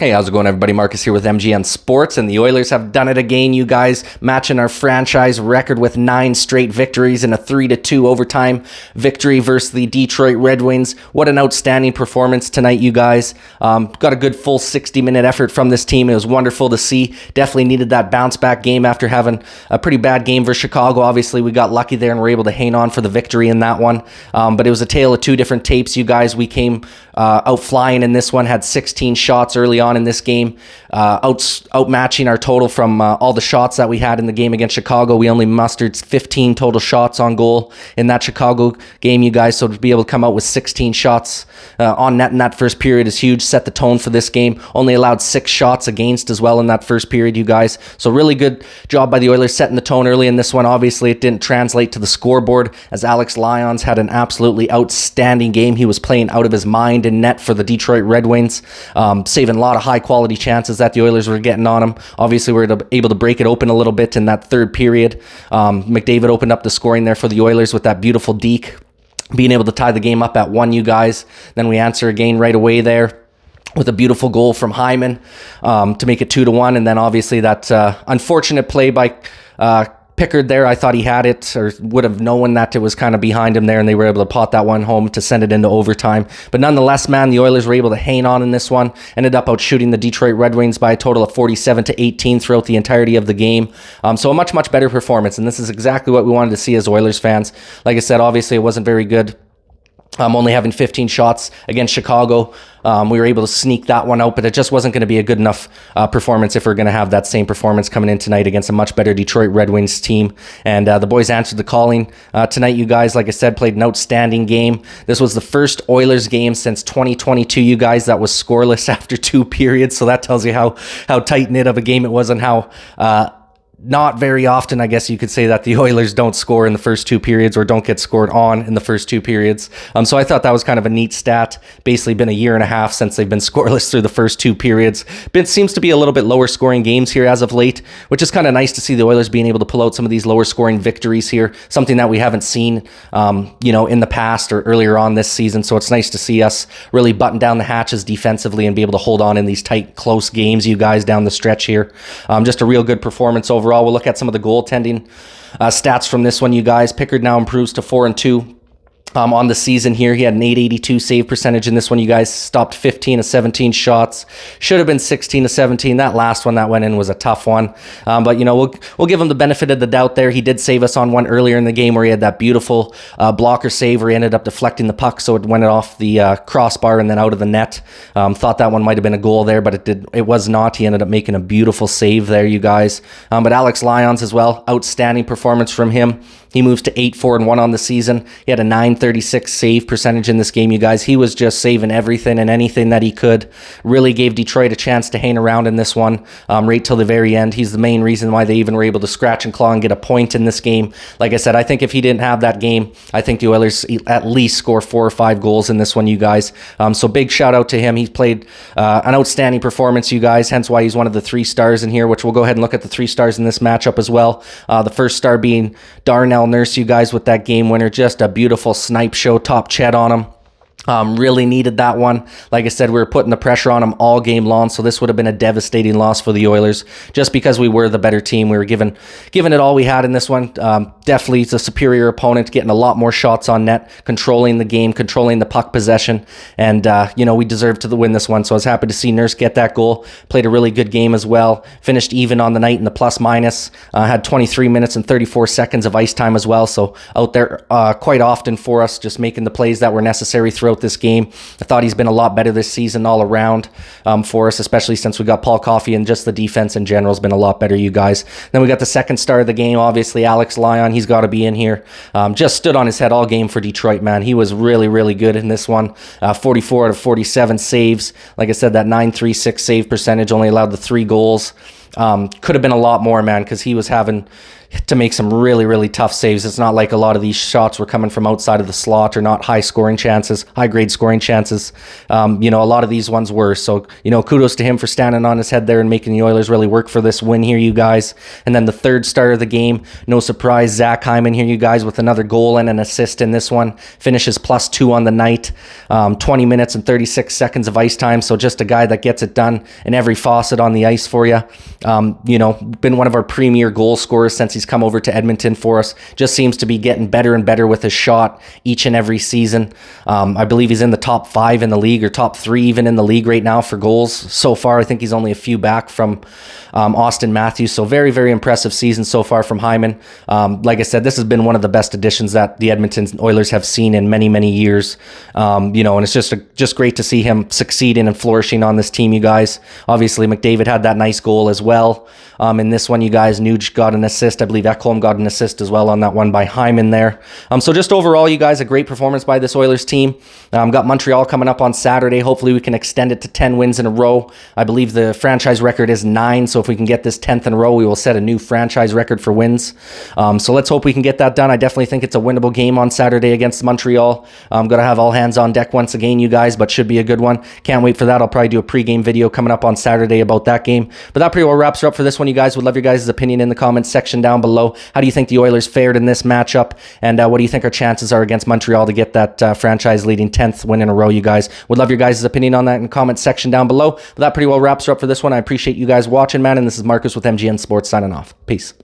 Hey, how's it going, everybody? Marcus here with MGN Sports, and the Oilers have done it again, you guys, matching our franchise record with 9 straight victories and a 3-2 overtime victory versus the Detroit Red Wings. What an outstanding performance tonight, you guys. Got a good full 60-minute effort from this team. It was wonderful to see. Definitely needed that bounce-back game after having a pretty bad game versus Chicago. Obviously, we got lucky there and were able to hang on for the victory in that one. But it was a tale of two different tapes, you guys. We came out flying in this one, had 16 shots early on in this game, outmatching our total from all the shots that we had in the game against Chicago. We only mustered 15 total shots on goal in that Chicago game, you guys, so to be able to come out with 16 shots on net in that first period is huge. Set the tone for this game. Only allowed 6 shots against as well in that first period, you guys, so really good job by the Oilers setting the tone early in this one. Obviously, it didn't translate to the scoreboard as Alex Lyons had an absolutely outstanding game. He was playing out of his mind in net for the Detroit Red Wings, saving a lot of high-quality chances that the Oilers were getting on him. Obviously, we were able to break it open a little bit in that third period. McDavid opened up the scoring there for the Oilers with that beautiful deke, being able to tie the game up at 1, you guys. Then we answer again right away there with a beautiful goal from Hyman to make it 2-1. And then obviously that unfortunate play by Pickard there. I thought he had it, or would have known that it was kind of behind him there, and they were able to pot that one home to send it into overtime. But nonetheless, man, the Oilers were able to hang on in this one. Ended up outshooting the Detroit Red Wings by a total of 47-18 throughout the entirety of the game. So a much, much better performance, and this is exactly what we wanted to see as Oilers fans. Like I said, obviously it wasn't very good. Only having 15 shots against Chicago. We were able to sneak that one out, but it just wasn't going to be a good enough performance if we're going to have that same performance coming in tonight against a much better Detroit Red Wings team. And the boys answered the calling tonight, you guys. Like I said, played an outstanding game. This was the first Oilers game since 2022, you guys, that was scoreless after 2 periods. So that tells you how tight-knit of a game it was, and how not very often, I guess you could say, that the Oilers don't score in the first 2 periods or don't get scored on in the first 2 periods. So I thought that was kind of a neat stat. Basically been a year and a half since they've been scoreless through the first 2 periods. It seems to be a little bit lower scoring games here as of late, which is kind of nice to see the Oilers being able to pull out some of these lower scoring victories here, something that we haven't seen in the past or earlier on this season. So it's nice to see us really button down the hatches defensively and be able to hold on in these tight, close games, you guys, down the stretch here. Just a real good performance overall. We'll look at some of the goaltending stats from this one, you guys. Pickard now improves to 4-2 on the season here. He had an .882 save percentage in this one, you guys. Stopped 15 of 17 shots. Should have been 16 of 17. That last one that went in was a tough one. But, we'll give him the benefit of the doubt there. He did save us on one earlier in the game where he had that beautiful blocker save where he ended up deflecting the puck, so it went off the crossbar and then out of the net. Thought that one might have been a goal there, but it was not. He ended up making a beautiful save there, you guys. But Alex Lyons as well. Outstanding performance from him. He moves to 8-4-1 on the season. He had a .936 save percentage in this game, you guys. He was just saving everything and anything that he could. Really gave Detroit a chance to hang around in this one right till the very end. He's the main reason why they even were able to scratch and claw and get a point in this game. Like I said, I think if he didn't have that game, I think the Oilers at least score 4 or 5 goals in this one, you guys. So big shout out to him. He's played an outstanding performance, you guys, hence why he's one of the 3 stars in here, which we'll go ahead and look at the 3 stars in this matchup as well. The first star being Darnell Nurse, you guys, with that game winner. Just a beautiful snipe show, top chet on him. Really needed that one. Like I said, we were putting the pressure on them all game long, so this would have been a devastating loss for the Oilers just because we were the better team. We were given it all we had in this one. Definitely the superior opponent, getting a lot more shots on net, controlling the game, controlling the puck possession, and we deserved to win this one. So I was happy to see Nurse get that goal. Played a really good game as well. Finished even on the night in the plus-minus. Had 23 minutes and 34 seconds of ice time as well, so out there quite often for us, just making the plays that were necessary throughout this game. I thought he's been a lot better this season all around for us, especially since we got Paul Coffey, and just the defense in general has been a lot better, you guys. Then we got the second star of the game, obviously Alex Lyon. He's got to be in here. Just stood on his head all game for Detroit, man. He was really, really good in this one. 44 out of 47 saves. Like I said, that .936 save percentage, only allowed the 3 goals. Could have been a lot more, man, because he was having to make some really, really tough saves. It's not like a lot of these shots were coming from outside of the slot or not high grade scoring chances. A lot of these ones were. So, kudos to him for standing on his head there and making the Oilers really work for this win here, you guys. And then the third star of the game, no surprise, Zach Hyman here, you guys, with another goal and an assist in this one. Finishes +2 on the night. 20 minutes and 36 seconds of ice time. So just a guy that gets it done in every facet on the ice for you. Been one of our premier goal scorers since he's come over to Edmonton for us. Just seems to be getting better and better with his shot each and every season. I believe he's in the top 5 in the league, or top 3 even in the league right now for goals so far. I think he's only a few back from Austin Matthews. So very, very impressive season so far from Hyman. Like I said, this has been one of the best additions that the Edmonton Oilers have seen in many, many years. And it's just great to see him succeeding and flourishing on this team, you guys. Obviously, McDavid had that nice goal as well. In this one, you guys, Nuge got an assist. I believe Ekholm got an assist as well on that one by Hyman there. So just overall, you guys, a great performance by this Oilers team. Got Montreal coming up on Saturday. Hopefully we can extend it to 10 wins in a row. I believe the franchise record is 9, so if we can get this 10th in a row, we will set a new franchise record for wins. So let's hope we can get that done. I definitely think it's a winnable game on Saturday against Montreal. I'm going to have all hands on deck once again, you guys, but should be a good one. Can't wait for that. I'll probably do a pregame video coming up on Saturday about that game. But that pretty well wraps her up for this one, you guys. Would love your guys' opinion in the comments section down below. How do you think the Oilers fared in this matchup? And what do you think our chances are against Montreal to get that franchise leading 10th win in a row, you guys? Would love your guys' opinion on that in the comments section down below. But that pretty well wraps her up for this one. I appreciate you guys watching, man. And this is Marcus with MGN Sports signing off. Peace.